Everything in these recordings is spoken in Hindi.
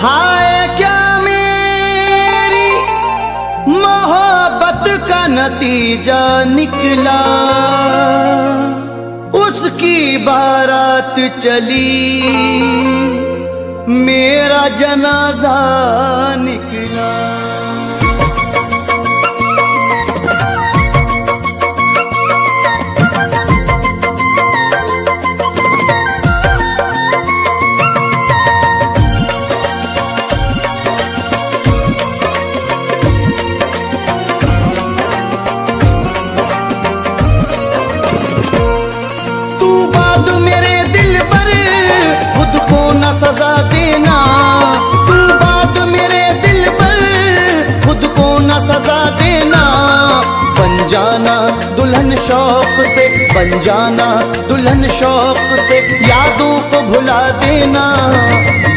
हाय क्या मेरी मोहब्बत का नतीजा निकला, उसकी बारात चली मेरा जनाजा निकला। सजा देना तू बात मेरे दिल पर, खुद को न सजा देना। बन जाना दुल्हन शौक से, बन जाना दुल्हन शौक से, यादों को भुला देना।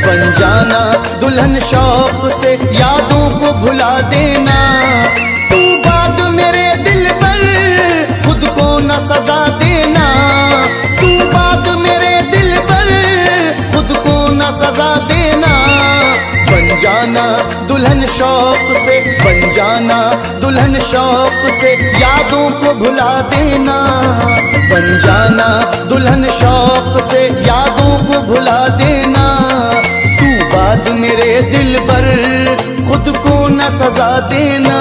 बन जाना दुल्हन शौक से, यादों को भुला देना। तू बात मेरे दिल पर, खुद को न सजा देना। तू बात मेरे दिल पर, खुद को न सजा देना। बन जाना दुल्हन शौक से, बन जाना दुल्हन शौक से, यादों को भुला देना। बन जाना दुल्हन शौक से, यादों को भुला देना। तू बात मेरे दिल पर, खुद को न सजा देना।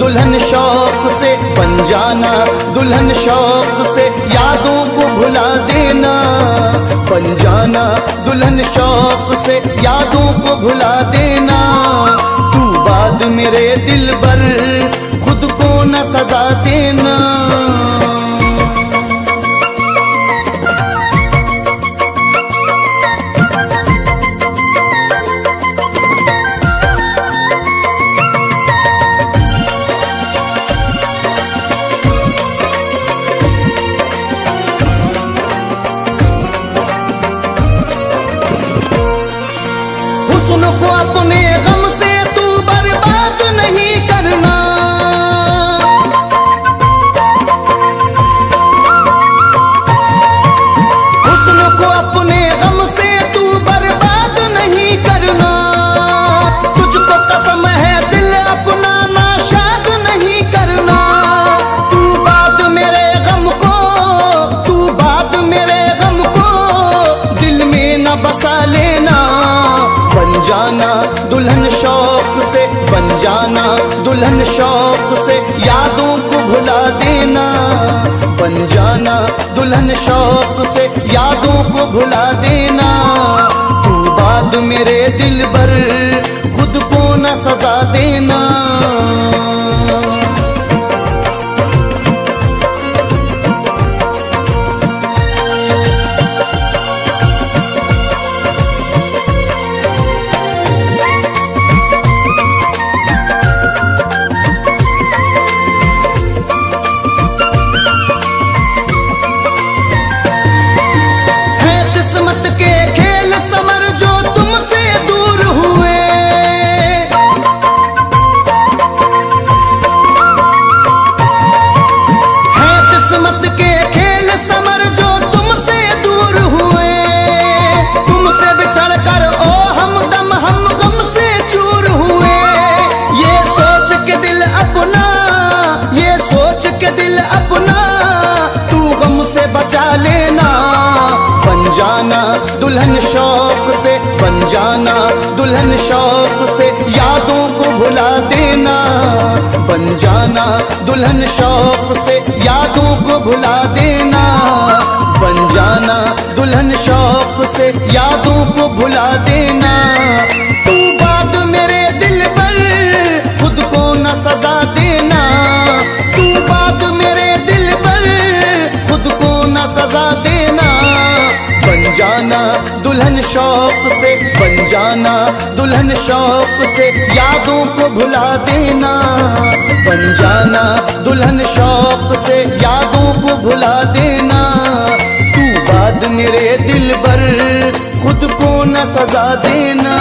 दुल्हन शौक से, बन जाना दुल्हन शौक से, यादों को भुला देना। बन जाना दुल्हन शौक से, यादों को भुला देना। तू बात मेरे दिल पर, खुद को न सजा देना। को अपने गम से तू बर्बाद नहीं करना। हुस्न को अपने गम से तू बर्बाद नहीं करना। तुझको कसम है दिल अपना नाशाद नहीं करना। तू बात मेरे गम को, तू बात मेरे गम को दिल में न बसा लेना। बन जाना दुल्हन शौक से, बन जाना दुल्हन शौक से, यादों को भुला देना। बन जाना दुल्हन शौक से, यादों को भुला देना। तू बात मेरे दिल पर, खुद को न सजा देना। बचा लेना। बन बन जाना दुल्हन शौक से, बन जाना दुल्हन शौक से, यादों को भुला देना। बन जाना दुल्हन शौक से, यादों को भुला देना। बन जाना दुल्हन शौक से, यादों को भुला देना। तू बात मेरे दिल पर खुद को न सजा देना। तू बात मेरे दिल पर खुद को न सजा देना। बन जाना दुल्हन शौक से, बन जाना दुल्हन शौक से, यादों को भुला देना। बन जाना दुल्हन शौक से, यादों को भुला देना। तू बात मेरे दिल पर खुद को न सजा देना।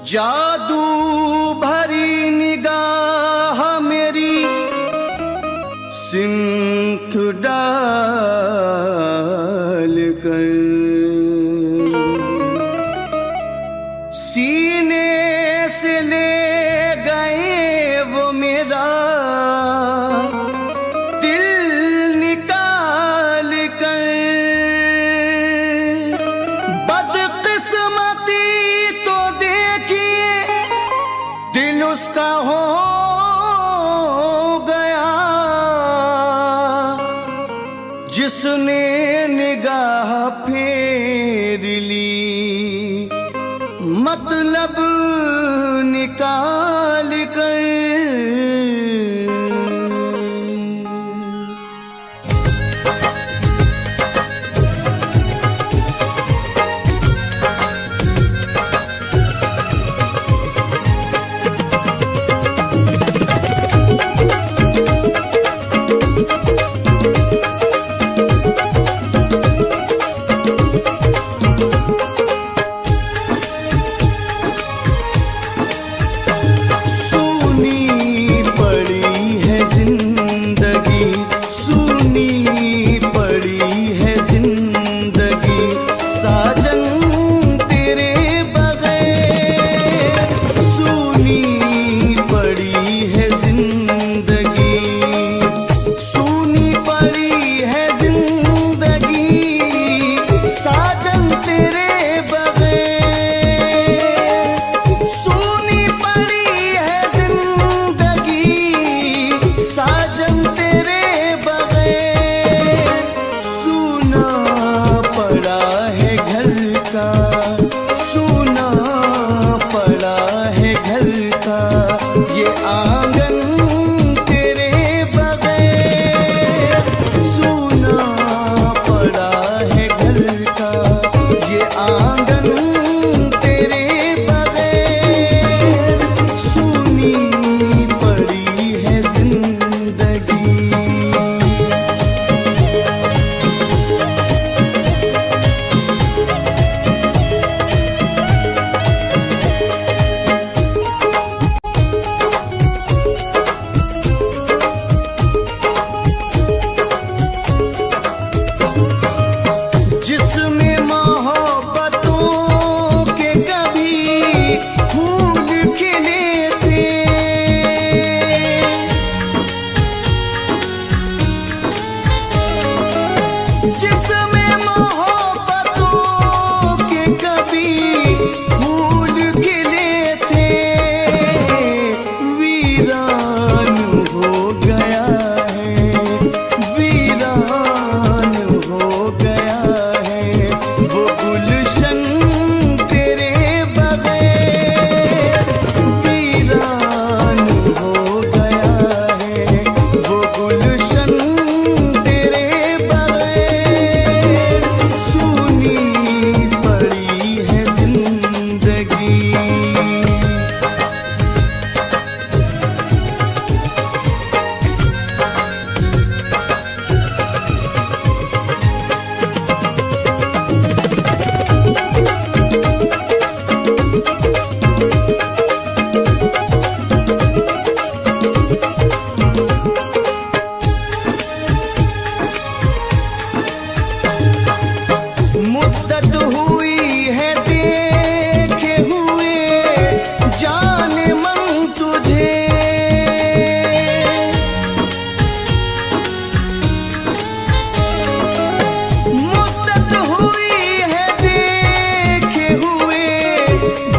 जादू भरी निगाह मेरी सिमत डाल कर, सीने से ले गए वो मेरा दिल निकाल कर। बदकिस्मती तो देखिए दिल उसका हो गया, जिसने निगाह फेर ली मतलब निकाल कर। सूनी पड़ी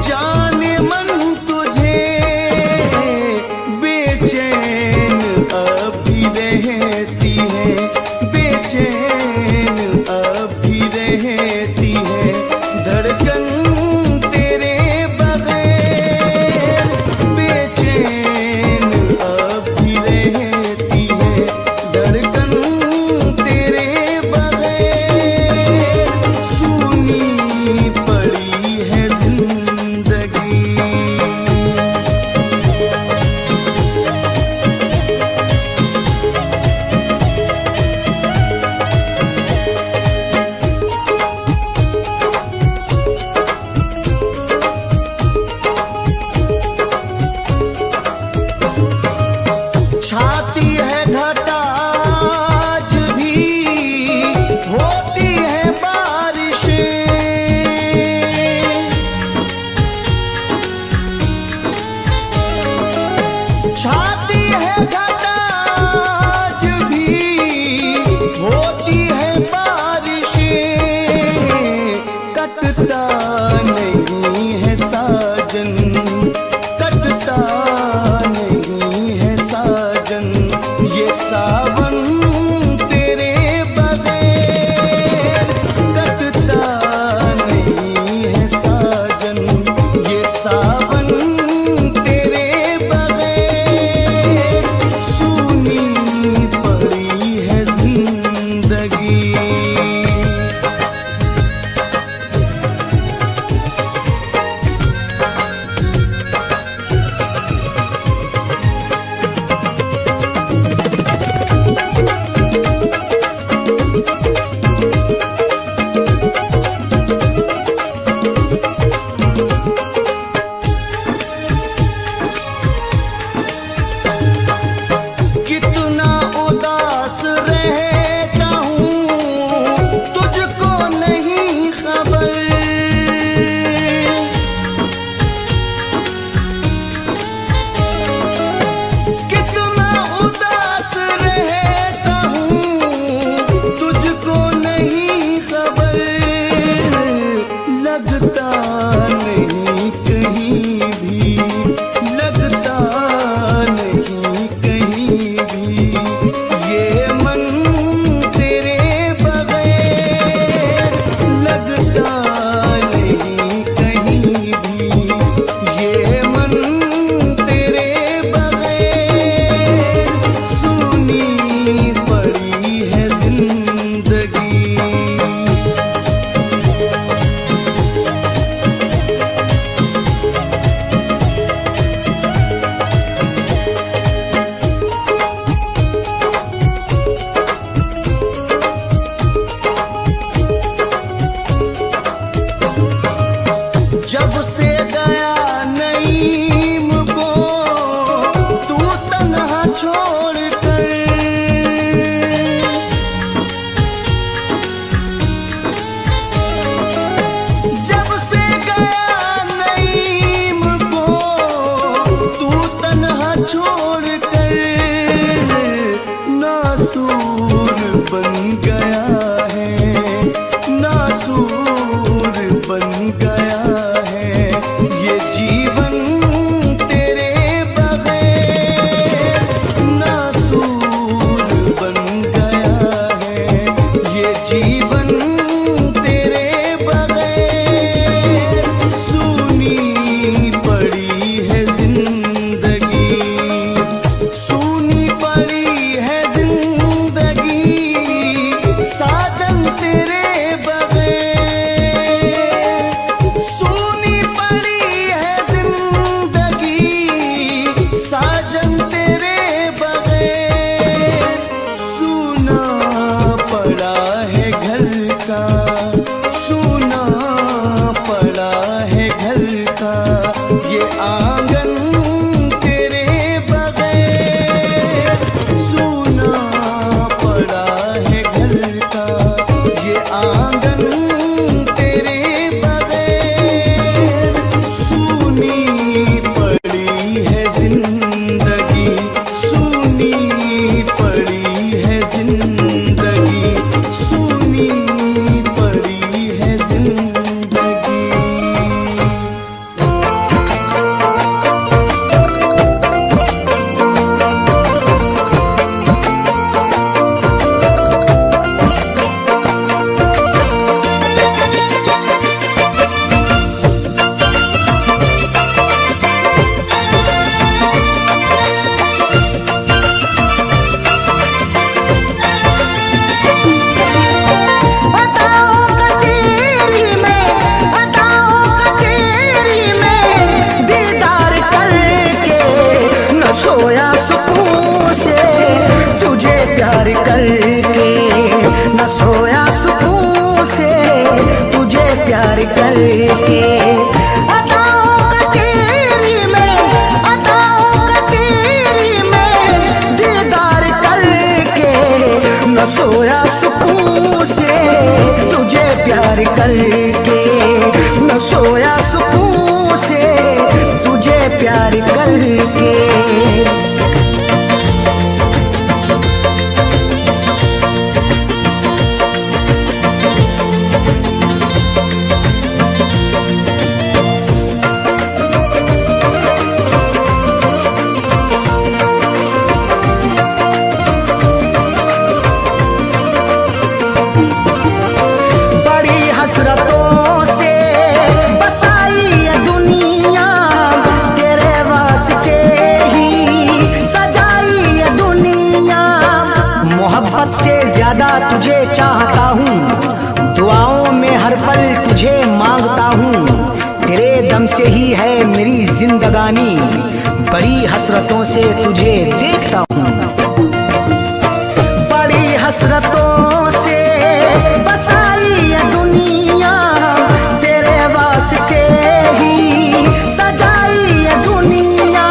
जाने मन तुझे बेचैन अभी रहती है, बेचैन अभी रहती है, धड़कन तेरे बगैर बेचैन अभी रहती है, धड़कन तेरे बगैर सूनी पड़ी है जिंदगी। छाती है घटा आज भी होती है बारिशें, छाती है घटा आज भी होती है बारिशें, कटता नहीं है साजन, कटता नहीं है साजन, ये सावन तेरे बगैर कटता नहीं है साजन, ये सावन तेरे बगैर सूनी पड़ी है जिंदगी। कितना उदास रहता हूँ तुझको नहीं खबर, कितना उदास रहता हूँ तुझको नहीं खबर, लगता नहीं कहीं भी, लगता नहीं कहीं भी, ये मन तेरे बगैर लगता नहीं कहीं भी, ये मन तेरे बगैर सूनी पड़ी है जिंदगी। जब से गया नईम को तू तन्हा छोड़ कर, जब से गया नईम को तू तन्हा छोड़ कर, नासूर बन गया है, नासूर बन गया है, प्यार करके। हसरतों से बसाई ये दुनिया, तेरे वास्ते ही सजाई ये दुनिया। मोहब्बत से ज्यादा तुझे चाहता हूँ, दुआओं में हर पल तुझे मांगता हूँ। तेरे दम से ही है मेरी जिंदगानी, बड़ी हसरतों से तुझे देखता हूँ। बड़ी हसरतों से बसाई ये दुनिया, तेरे वास्ते ही सजाई ये दुनिया।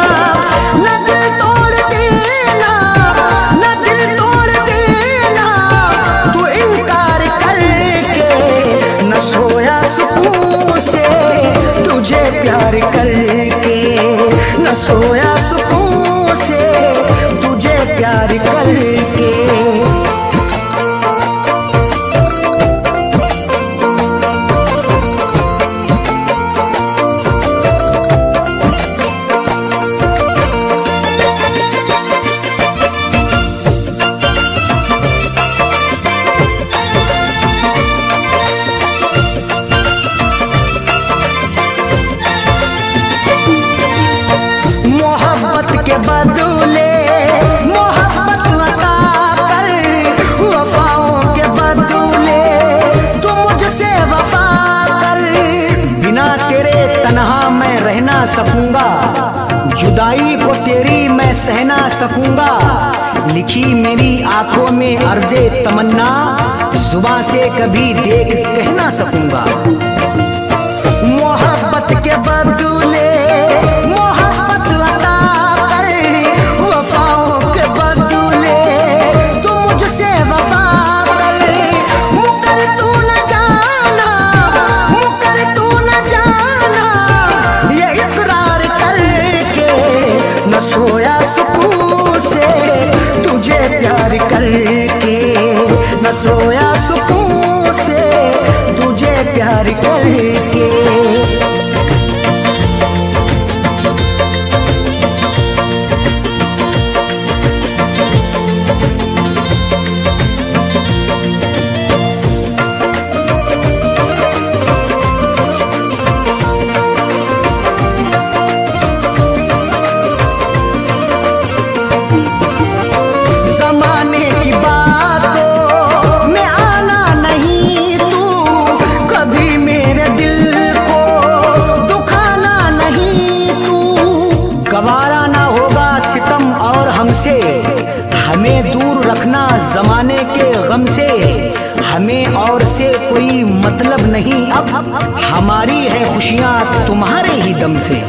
न दिल तोड़ देना, न दिल तोड़ देना, तू इनकार करके। न सोया सुकून से तुझे प्यार करके, न सोया सुकून से तुझे प्यार करके। के बदले मोहब्बत अता कर, वफाओं के बदले तू मुझसे वफा कर। बिना तेरे तन्हा मैं रह ना सकूंगा, जुदाई को तेरी मैं सह ना सकूंगा। लिखी मेरी आंखों में अर्ज़े तमन्ना, जुबां से कभी देख कह ना सकूंगा। मोहब्बत के बदले सोया सुकून से तुझे प्यार करके, न सोया सुकून से तुझे प्यार करके। गवारा ना होगा सितम और हमसे, हमें दूर रखना जमाने के गम से। हमें और से कोई मतलब नहीं अब, हमारी है खुशियाँ तुम्हारे ही दम से।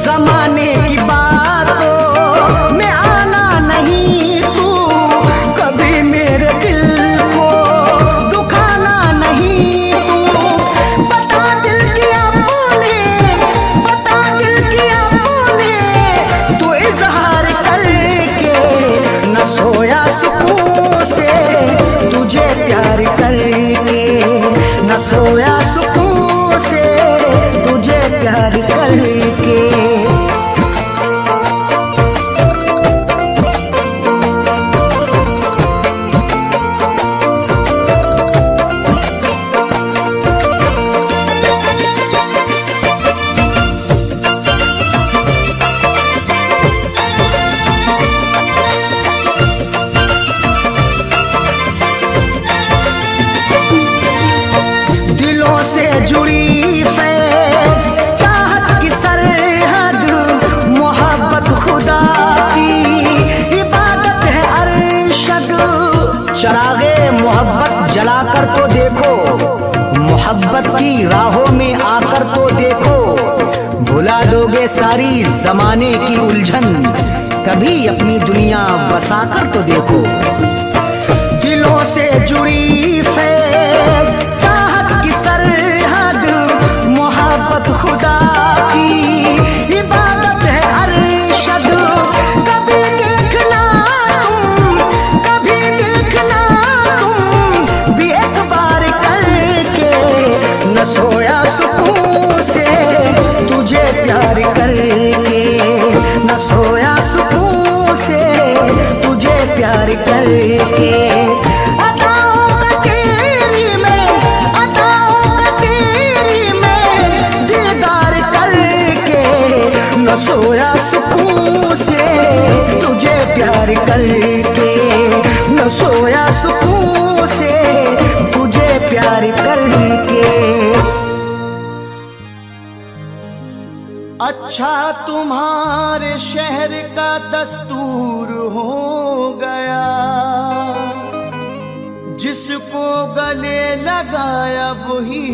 जमाने की बातों में आना नहीं तू, कभी मेरे दिल को दुखाना नहीं तू। बता दिल की आपने, बता दिल की आपने, तू इजहार करके। न सोया सुकून से तुझे प्यार करके, न सोया सुकून से तुझे प्यार करके। दिलों से जुड़ी फैज़ चाहत की सरहद, मोहब्बत खुदा की इबादत है अरशद। चरागे मोहब्बत जलाकर तो देखो, मोहब्बत की राहों में आकर तो देखो। भुला दोगे सारी जमाने की उलझन, कभी अपनी दुनिया बसाकर तो देखो। दिलों से जुड़ी फैज़ चाहत की सरहद, मोहब्बत खुदा की करके, न सोया सुकून से तुझे प्यार करके। अच्छा तुम्हारे शहर का दस्तूर हो गया, जिसको गले लगाया वही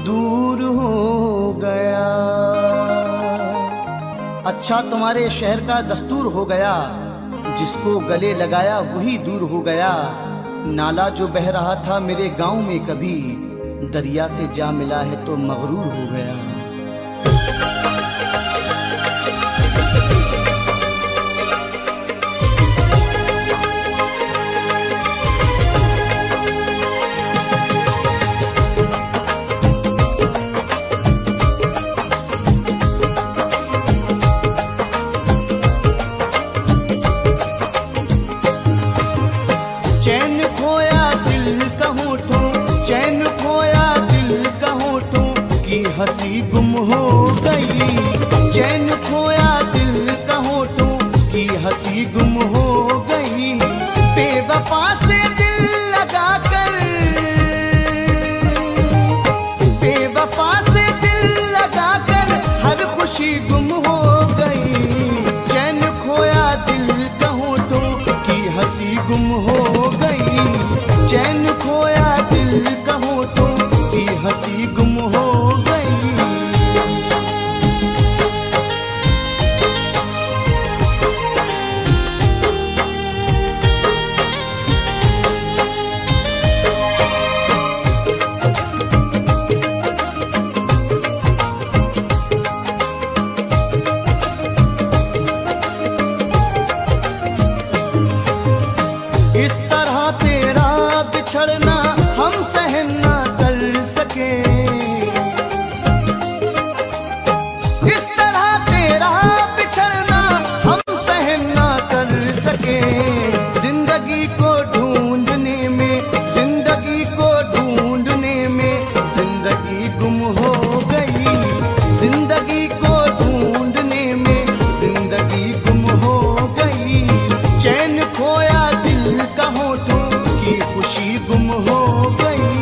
दूर हो गया। अच्छा तुम्हारे शहर का दस्तूर हो गया, जिसको गले लगाया वही दूर हो गया। नाला जो बह रहा था मेरे गांव में कभी, दरिया से जा मिला है तो मगरूर हो गया। चैन खोया दिल का होठों, चैन खोया दिल का होठों की हंसी गुम हो गई। चैन खोया दिल का होठों की हंसी गुम हो गई। बेवफा से दिल लगा कर, बेवफा से दिल लगा कर हर खुशी गुम हो गई। चैन खोया दिल का होठों की हंसी गुम हो गई। चैन खोया दिल का होठों की हंसी गुम हो गई। इस तरह तेरा बिछड़ना हम सहन ना कर सके। इस तरह तेरा बिछड़ना हम सहन ना कर सके। जिंदगी को ढूंढने में, जिंदगी को ढूंढने में जिंदगी गुम हो गई। जिंदगी को ढूंढने में जिंदगी गुम हो गई। चैन खोया दिल का होठों की खुशी गुम हो गई।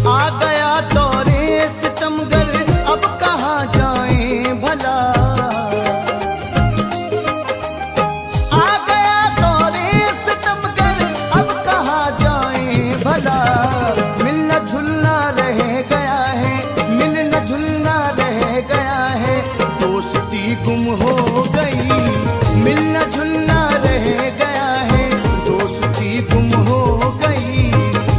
आ गया दौरे सितमगर, अब कहाँ जाएं भला। आ गया दौरे सितमगर, अब कहाँ जाएं भला। मिलना झुलना रह गया है, मिलना झुलना रह गया है, दोस्ती गुम हो गई। मिलना झुलना रह गया है, दोस्ती गुम हो गई।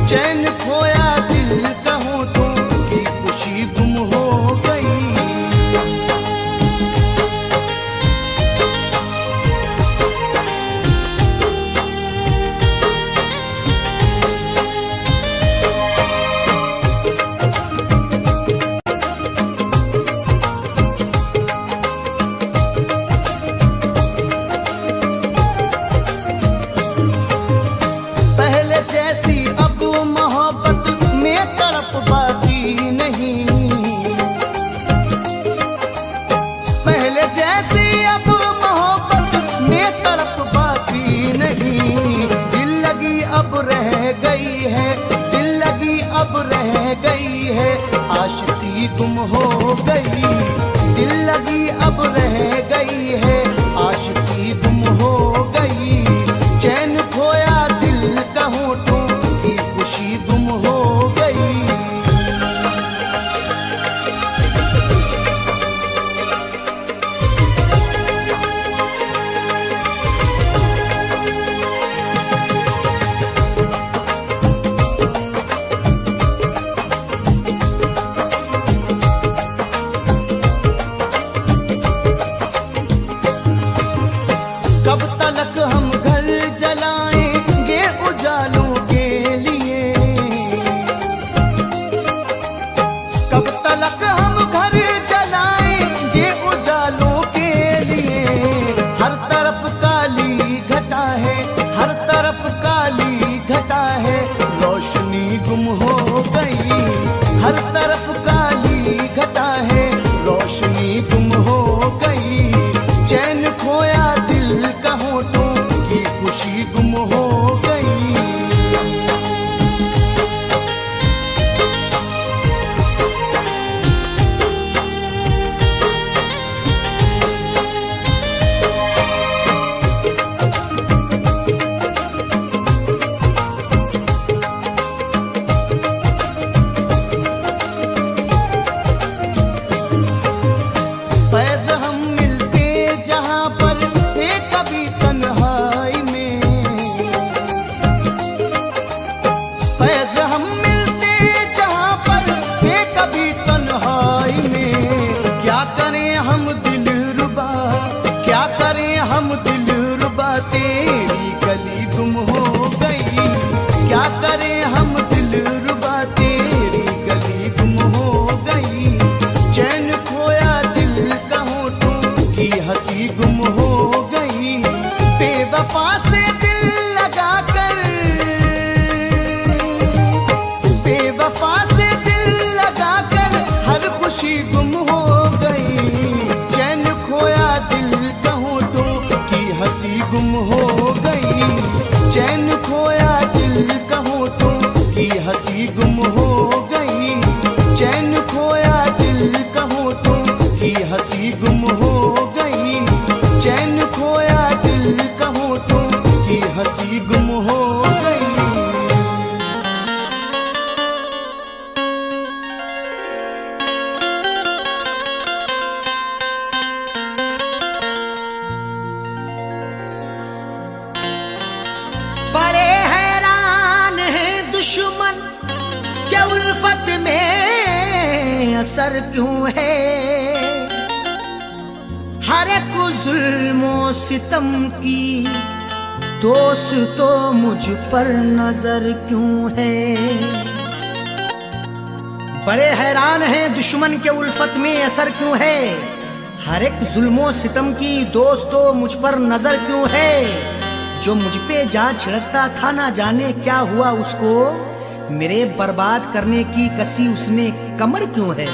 चैन खोया दिल का होठों की खुशी गुम हो गई। पहले जैसी अब मोहब्बत में तड़प बाकी नहीं। पहले जैसी अब मोहब्बत में तड़प बाकी नहीं। दिल लगी अब रह गई है, दिल लगी अब रह गई है, आशिकी गुम हो गई। दिल लगी अब रह गई है, आशिकी गुम हो गई। चैन खोया दिल का होठों की खुशी गुम हो गई। कब तलक हम घर जलाएंगे उजालों के लिए। हर तरफ काली घटा है, रोशनी गुम हो गई। हर तरफ काली घटा है, रोशनी गुम हो गई। चैन खोया दिल का होठों की खुशी गुम हो गई। फैज़ हम मिलते जहाँ पर थे कभी तन्हाई में। फैज़ हम मिलते जहाँ पर थे कभी तन्हाई में। क्या करें हम दिलरुबा, क्या करें हम दिलरुबा, तेरी गली गुम हो गई। क्या करें हम दिलरुबा, तेरी गली गुम हो गई। चैन खोया दिल का होठों की हंसी गुम हो गई। बेवफा से दिल लगा कर, बेवफा से दिल लगा कर हर खुशी गुम हो गई। चैन खोया दिल का होठों की हंसी गुम हो गई। चैन खोया दिल का होठों की हंसी गुम हो गई। चैन खोया दिल का होठों की हंसी गुम हो गई। चैन खोया दिल का होठों की हंसी गुम हो गई। बड़े हैरान हैं दुश्मन के उल्फत में असर क्यों है। हर एक जुल्मो सितम की दोस्त तो मुझ पर नजर क्यों है। बड़े हैरान हैं दुश्मन के उल्फत में असर क्यों है। हर एक जुल्मो सितम की दोस्त तो मुझ पर नजर क्यों है। जो मुझ पे जा छिड़कता था ना जाने क्या हुआ उसको। मेरे बर्बाद करने की कसी उसने कमर क्यों है।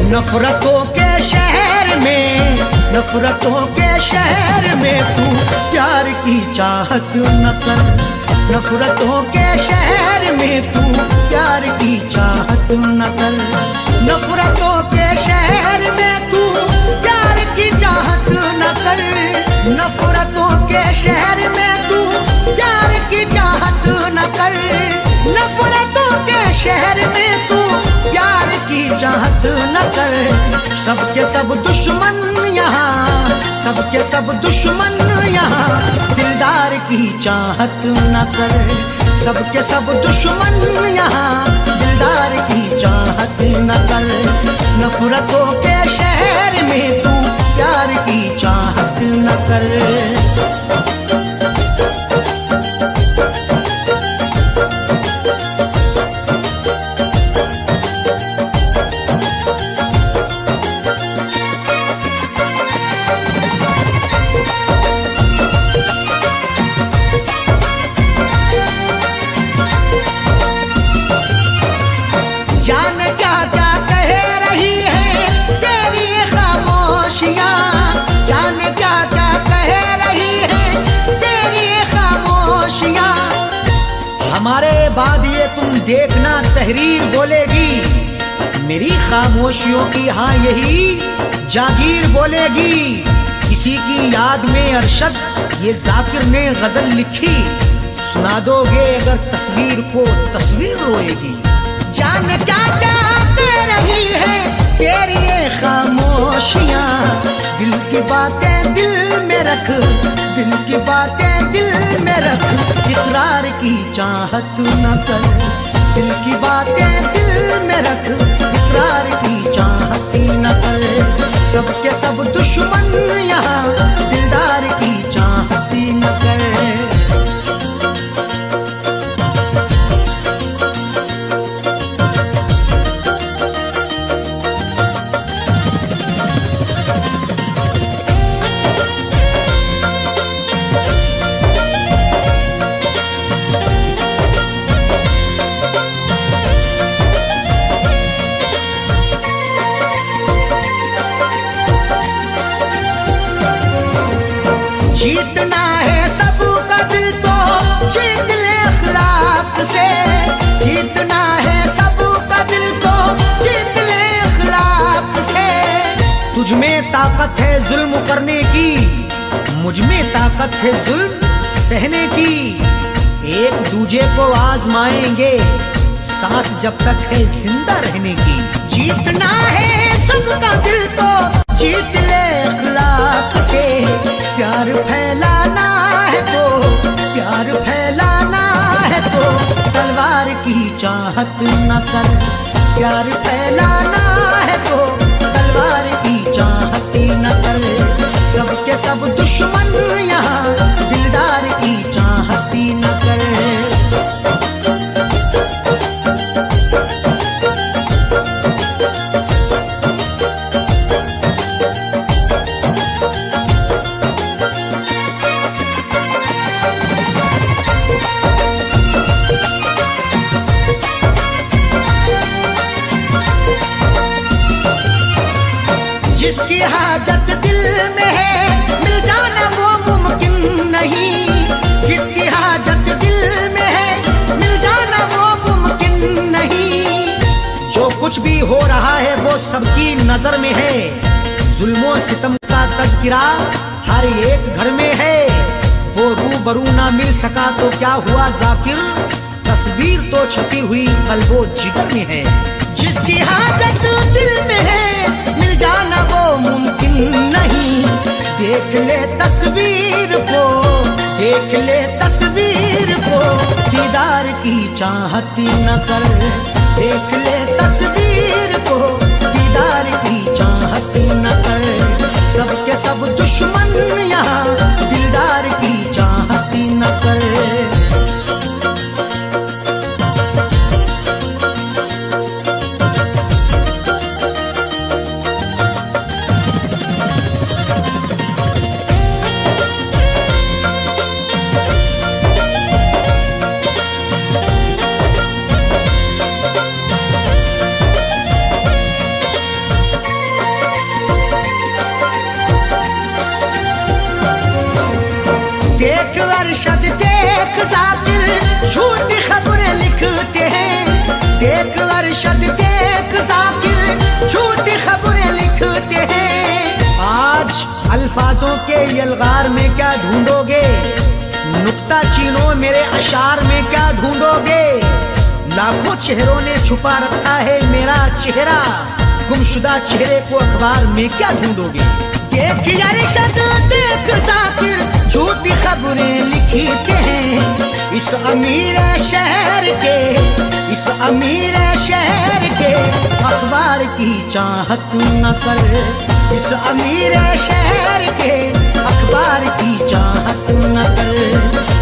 नफरतों के शहर में, नफरतों के शहर में तू प्यार की चाहत न कर। नफरतों के शहर में तू प्यार की चाहत न कर। नफरतों के शहर में तू प्यार की चाहत न कर। नफरतों के शहर में तू प्यार की चाहत न कर। नफरतों के शहर में तू प्यार की चाहत न कर। सबके सब दुश्मन यहाँ, सबके सब दुश्मन यहाँ दिलदार की चाहत न कर। सबके सब दुश्मन यहाँ दिलदार की चाहत न कर। नफरतों के शहर में तू प्यार की चाहत न कर। हमारे बाद ये तुम देखना तहरीर बोलेगी। मेरी खामोशियों की हाँ यही जागीर बोलेगी। किसी की याद में अरशद ये जाकिर ने गजल लिखी। सुना दोगे अगर तस्वीर को तस्वीर रोएगी। जान क्या क्या कह रही है तेरी ये खामोशियाँ, दिल की बातें दिल में रख दिल की बातें दिल में रख, इकरार की चाहत न कर। दिल की बातें दिल में रख, इकरार की चाहत न कर। सबके सब दुश्मन यहाँ, दिलदार की चाहत न कर। जीतना है सबका दिल तो जीत ले अखलाक से। जीतना है सबका दिल तो जीत ले अखलाक से। तुझ में ताकत है जुल्म करने की, मुझ में ताकत है जुल्म सहने की। एक दूजे को आजमाएंगे सांस जब तक है जिंदा रहने की। जीतना है सबका दिल तो जीत ले अखलाक से। प्यार फैलाना है तो, प्यार फैलाना है तो तलवार की चाहत न कर। प्यार फैलाना है तो तलवार की चाहत न कर। सबके सब दुश्मन यहाँ, दिलदार की चाहत न कर। जिसकी हाजत दिल में है मिल जाना वो मुमकिन नहीं। जिसकी हाजत दिल में है मिल जाना वो मुमकिन नहीं। जो कुछ भी हो रहा है वो सबकी नजर में है। जुल्मों सितम का तज़किरा हर एक घर में है। वो रूबरू ना मिल सका तो क्या हुआ जाकिर, तस्वीर तो छपी हुई कल्बो जिगर में है। जिसकी हाजत दिल में है मिल जाना वो मुमकिन नहीं। देख ले तस्वीर को, देख ले तस्वीर को, दीदार की चाहत न कर। देख ले तस्वीर को, दीदार की चाहत न कर। सबके सब दुश्मन यहाँ, दिलदार की चाहत न कर। देख अरशद देख जाकिर झूठी खबरें लिखते हैं। देख अरशद देख जाकिर झूठी खबरें लिखते हैं। आज अल्फाजों के यलगार में क्या ढूंढोगे, नुक्ता चीनो मेरे अशार में क्या ढूंढोगे। लाखों चेहरों ने छुपा रखा है मेरा चेहरा, गुमशुदा चेहरे को अखबार में क्या ढूंढोगे। देख अरशद देख जाकिर झूठी खबरें लिखते हैं। इस अमीर शहर के, इस अमीर शहर के अखबार की चाहत न कर। इस अमीर शहर के अखबार की चाहत न कर।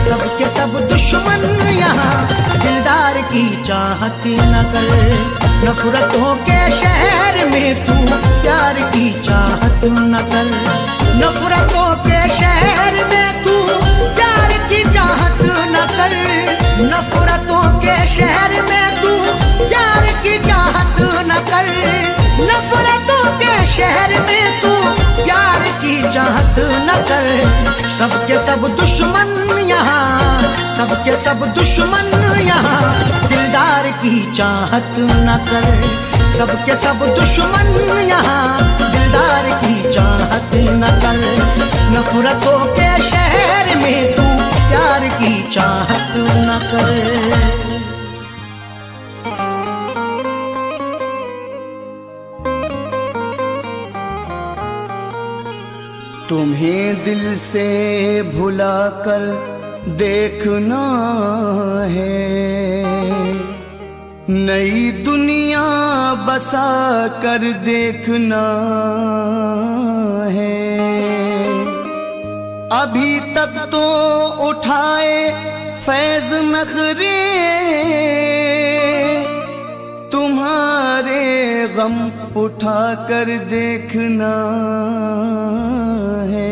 सबके सब दुश्मन यहाँ, दिलदार की चाहत न कर। नफरतों के शहर में तू प्यार की चाहत न कर। नफरतों के शहर में तू प्यार की चाहत न कर। नफरतों के शहर में तू प्यार की चाहत न कर। नफरतों के शहर में तू प्यार की चाहत न कर। सबके सब दुश्मन यहाँ, सबके सब दुश्मन यहाँ, दिलदार की चाहत न कर। सबके सब दुश्मन यहाँ, दिलदार की चाहत न कर। नफरतों के शहर में तू प्यार की चाहत न कर। तुम्हें तुम्हें दिल से भुला कर देखना है, नई दुनिया बसा कर देखना है। अभी तक तो उठाए फैज नखरे, तुम्हारे गम उठा कर देखना है।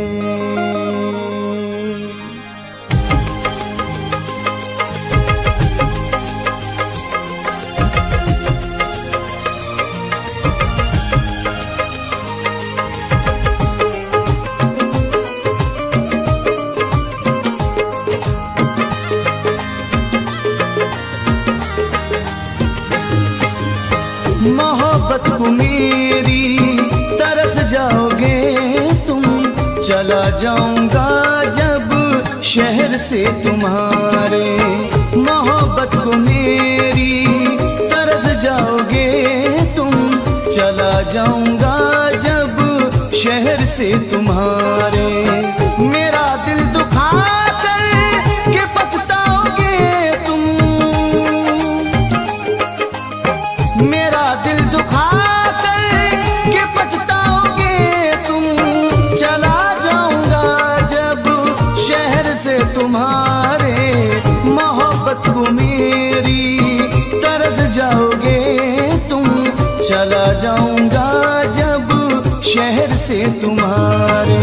मोहब्बत को मेरी तरस जाओगे तुम, चला जाऊंगा जब शहर से तुम्हारे। मोहब्बत को मेरी तरस जाओगे तुम, चला जाऊंगा जब शहर से तुम्हारे। मेरा दिल दुखा कर के पछताओगे तुम, मेरा दिल दुखा कर के पछताओगे तुम, चला जाऊंगा जब शहर से तुम्हारे। मोहब्बत को मेरी तरस जाओगे तुम, चला जाऊंगा जब शहर से तुम्हारे।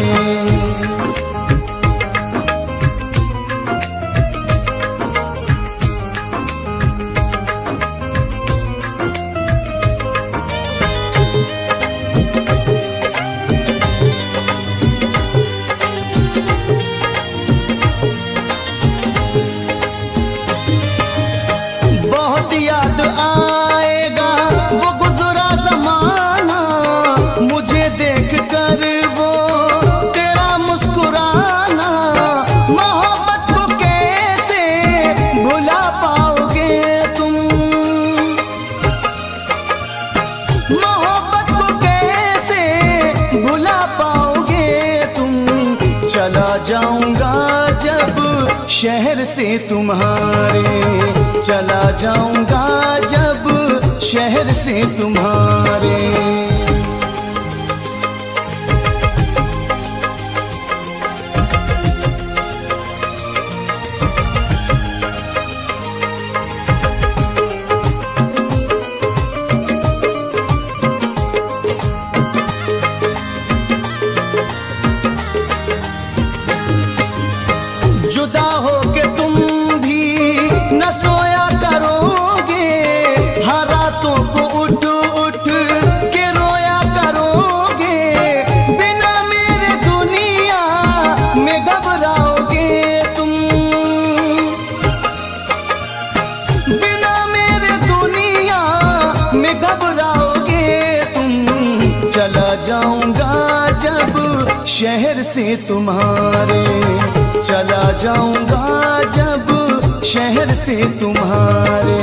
याद आएगा वो गुजरा जमाना, मुझे देख कर वो तेरा मुस्कुराना। मोहब्बत को कैसे भुला पाओगे तुम, मोहब्बत को कैसे भुला पाओगे तुम। चला जाऊंगा जब शहर से तुम्हारे, चला जाऊंगा जब शहर से तुम्हारे। जुदा हो के तुम भी न सोया करोगे, हर रातों को उठ उठ के रोया करोगे। बिना मेरे दुनिया में घबराओगे तुम, बिना मेरे दुनिया में घबराओगे तुम। चला जाऊंगा जब शहर से तुम्हारे, चला जाऊंगा जब शहर से तुम्हारे।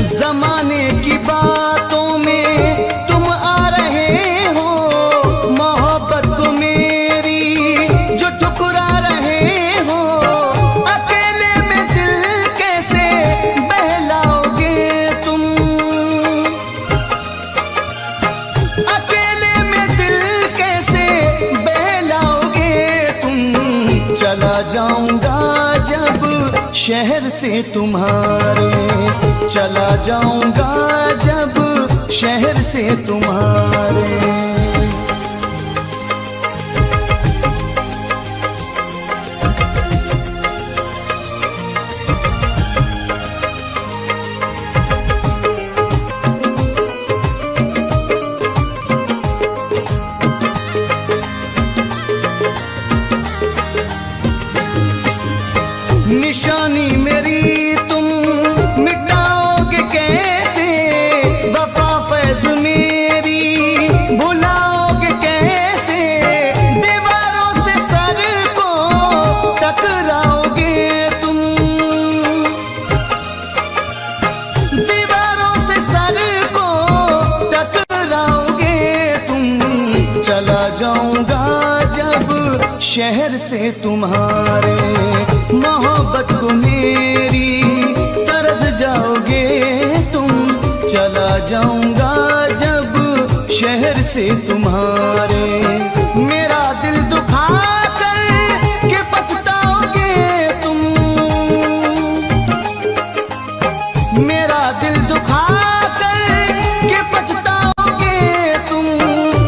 जमाने की बातों में तुम आ रहे हो, मोहब्बत को मेरी जो ठुकरा रहे हो। अकेले में दिल कैसे बहलाओगे तुम, अकेले में दिल कैसे बहलाओगे तुम। चला जाऊंगा जब शहर से तुम्हारे, चला जाऊंगा जब शहर से तुम्हारे। निशानी मेरी तुम मिटाओगे कैसे, शहर से तुम्हारे। मोहब्बत को मेरी तरस जाओगे तुम, चला जाऊंगा जब शहर से तुम्हारे। मेरा दिल दुखा कर के पछताओगे तुम, मेरा दिल दुखा कर के पछताओगे तुम,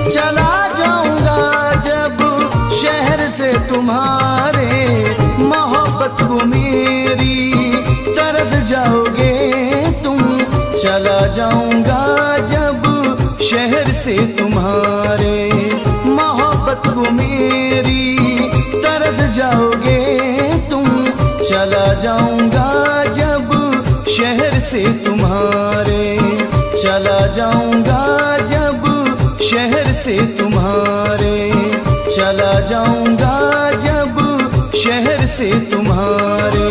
चला जाऊंगा जब शहर से तुम्हारे। मोहब्बत को मेरी तरस जाओगे तुम, चला जाऊंगा जब शहर से तुम्हारे। मोहब्बत को मेरी तरस जाओगे तुम, चला जाऊंगा जब शहर से तुम्हारे। चला जाऊंगा जब शहर से तुम्हारे। चला जाऊंगा जब शहर से तुम्हारे।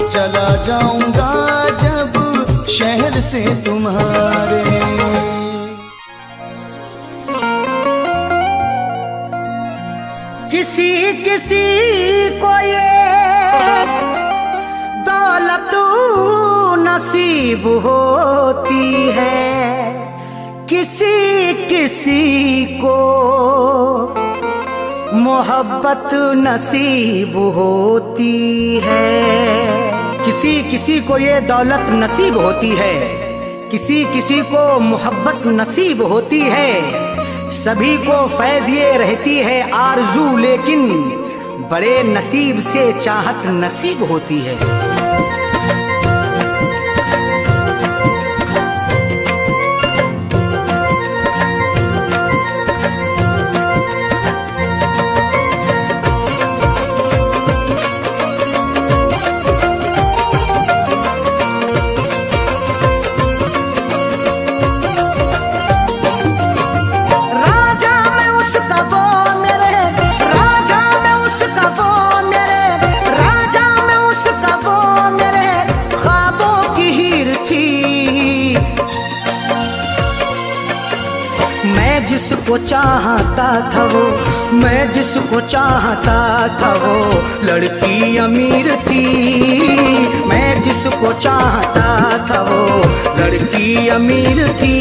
चला जाऊंगा जब शहर से तुम्हारे। किसी किसी को ये दौलत नसीब होती है, किसी किसी को मोहब्बत नसीब होती है। किसी किसी को ये दौलत नसीब होती है, किसी किसी को मोहब्बत नसीब होती है। सभी को फैज़ ये रहती है आरज़ू, लेकिन बड़े नसीब से चाहत नसीब होती है। जिसको चाहता था वो, मैं जिसको चाहता था वो लड़की अमीर थी। मैं जिसको चाहता था वो लड़की अमीर थी।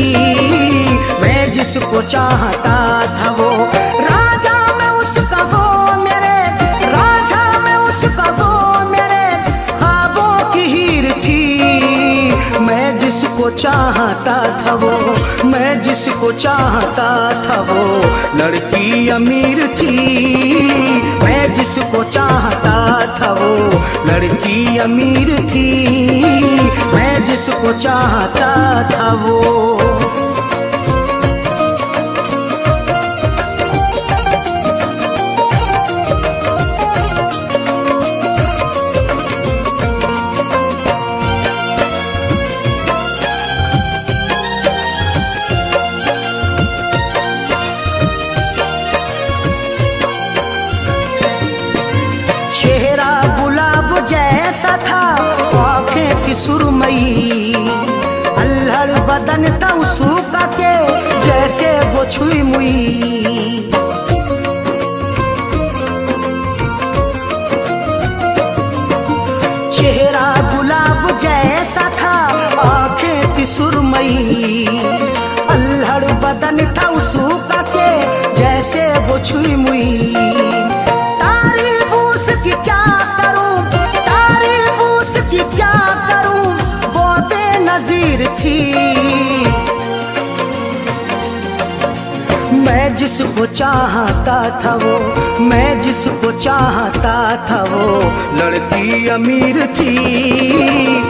मैं जिसको चाहता था वो राजा, मैं उसका वो मेरे राजा, मैं उसका वो मेरे ख्वाबों की हीर थी। मैं जिसको चाहता था वो, मैं जिसको चाहता था वो लड़की अमीर थी। मैं जिसको चाहता था वो लड़की अमीर थी। मैं जिसको चाहता था वो। जैसा था आँखें की सुरमई, अल्हड़ बदन था उसका के जैसे वो छुई मुई। चेहरा गुलाब जैसा था आँखें की सुरमई, अल्हड़ बदन था उसका के जैसे वो छुई मुई। तारीफ उसकी क्या करूं, तारीफ उसकी क्या करूं, वो बेनज़ीर थी। मैं जिसको चाहता था वो, मैं जिसको चाहता था वो लड़की अमीर थी।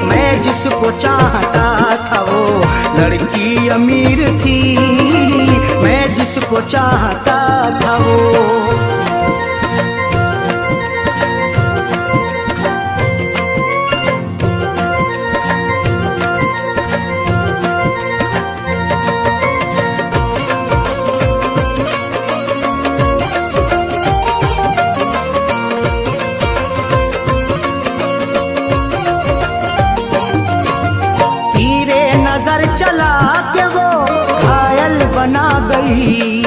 मैं जिसको चाहता था वो लड़की अमीर थी। मैं जिसको चाहता था वो। चला के वो घायल बना गई,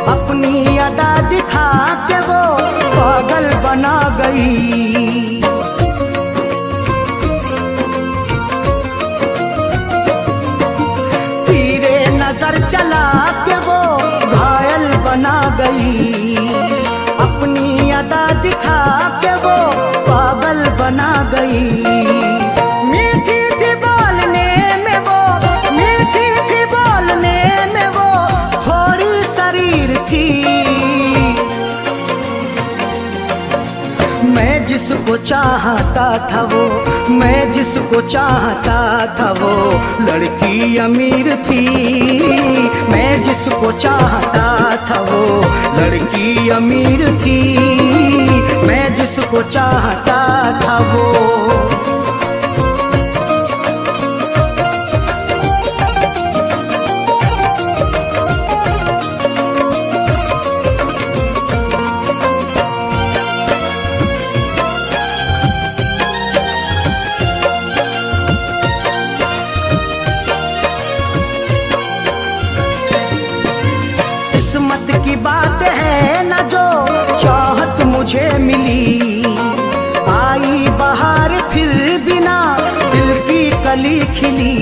अपनी अदा दिखा के वो गई, अपनी अदा दिखा के वो पागल बना गई। मीठी थी बोलने में वो, मीठी थी बोलने में वो, थोड़ी शरीर थी। मैं जिसको चाहता था वो, मैं जिसको चाहता था वो लड़की अमीर थी। मैं जिसको चाहता था वो लड़की अमीर थी। मैं जिसको चाहता था वो। किस्मत की बात है न जो चाहत मुझे मिली, आई बहार फिर बिना दिल की कली खिली।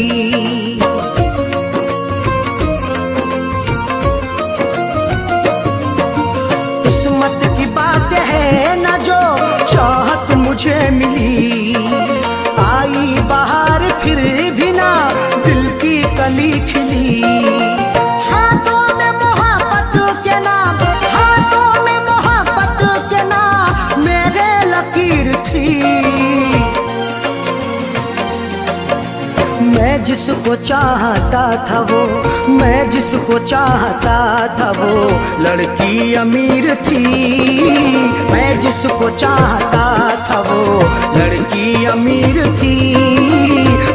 किस्मत की बात है न जो चाहत मुझे मिली, आई बहार फिर बिना दिल की कली खिली। मैं जिसको चाहता था वो, मैं जिसको चाहता था वो लड़की अमीर थी। मैं जिसको चाहता था वो लड़की अमीर थी।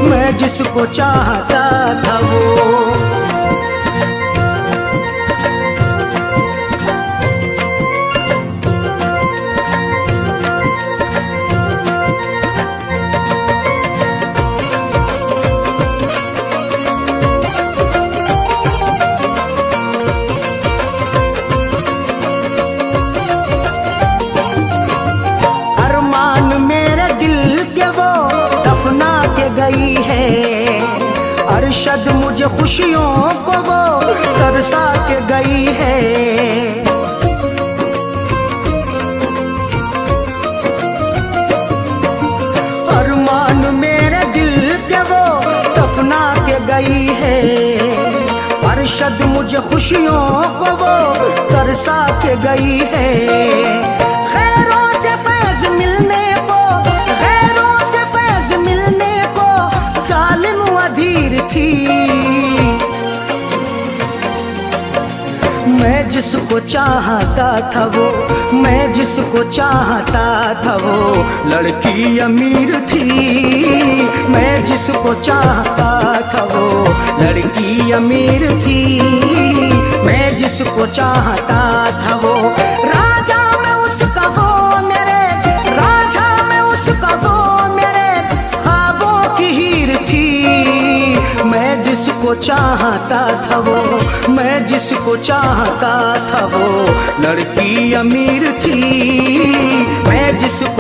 मैं जिसको चाहता था वो। दफना के गई है अरशद मुझे खुशियों को वो तरसा के गई है। अरमान मेरे दिल के वो दफना के गई है अरशद मुझे खुशियों को वो तरसा के गई है। खैरों से फैज मिलने को, खैरों से फैज मिलने को जालिम अधीर थी। मैं जिसको चाहता था वो, मैं जिसको चाहता था वो लड़की अमीर थी। मैं जिसको चाहता था वो लड़की अमीर थी। मैं जिसको चाहता था वो राजा में उसका वो मेरे, राजा में उसका वो मेरे ख्वाबों की हीर थी। मैं जिसको चाहता था वो, मैं जिसको चाहता था वो लड़की अमीर थी। मैं जिसको